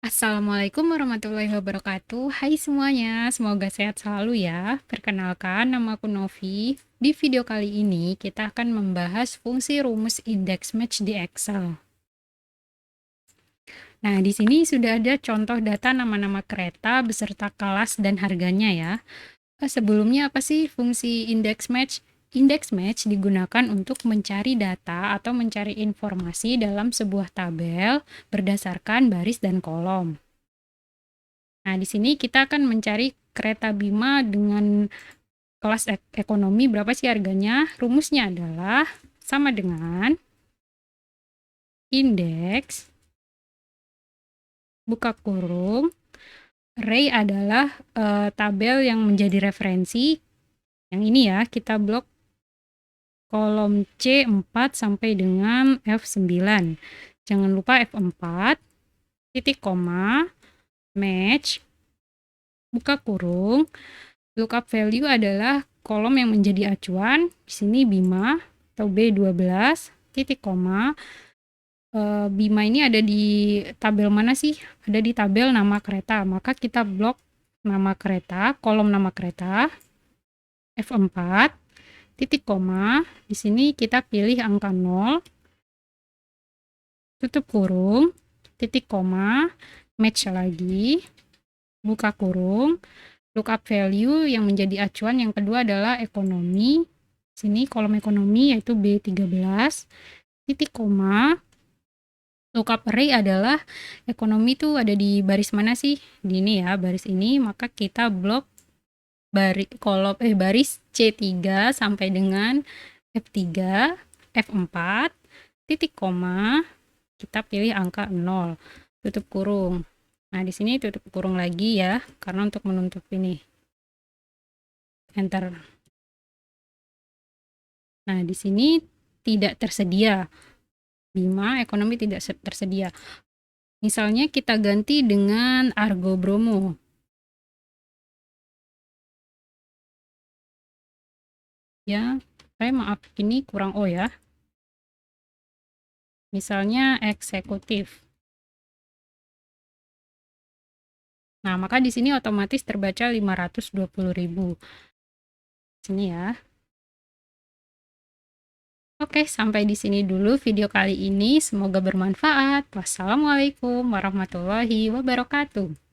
Assalamualaikum warahmatullahi wabarakatuh. Hai semuanya, semoga sehat selalu ya. Perkenalkan, nama aku Novi. Di video kali ini kita akan membahas fungsi rumus index match di Excel. Nah, di sini sudah ada contoh data nama-nama kereta beserta kelas dan harganya ya. Sebelumnya apa sih fungsi index match? Index match digunakan untuk mencari data atau mencari informasi dalam sebuah tabel berdasarkan baris dan kolom. Nah, di sini kita akan mencari kereta Bima dengan kelas ekonomi berapa sih harganya. Rumusnya adalah sama dengan indeks, buka kurung, array adalah tabel yang menjadi referensi. Yang ini ya, kita blok kolom C4 sampai dengan F9. Jangan lupa F4, titik koma, match, buka kurung, lookup value adalah kolom yang menjadi acuan. Di sini Bima atau B12, titik koma. Bima ini ada di tabel mana sih? Ada di tabel nama kereta. Maka kita blok nama kereta, kolom nama kereta. F4, titik koma. Di sini kita pilih angka 0. Tutup kurung, titik koma, match lagi, buka kurung, lookup value yang menjadi acuan yang kedua adalah ekonomi. Sini kolom ekonomi yaitu B13, titik koma, lookup array adalah ekonomi itu ada di baris mana sih? Di ini ya, baris ini, maka kita blok baris C3 sampai dengan F3, F4, titik koma, kita pilih angka 0, tutup kurung. Nah, di sini tutup kurung lagi ya, karena untuk menutup ini. Enter. Nah, di sini tidak tersedia. Bima ekonomi tidak tersedia. Misalnya kita ganti dengan Argo Bromo. Ya, maaf, ini kurang O ya. Misalnya eksekutif. Nah, maka di sini otomatis terbaca 520.000. Sini ya. Oke, sampai di sini dulu video kali ini. Semoga bermanfaat. Wassalamualaikum warahmatullahi wabarakatuh.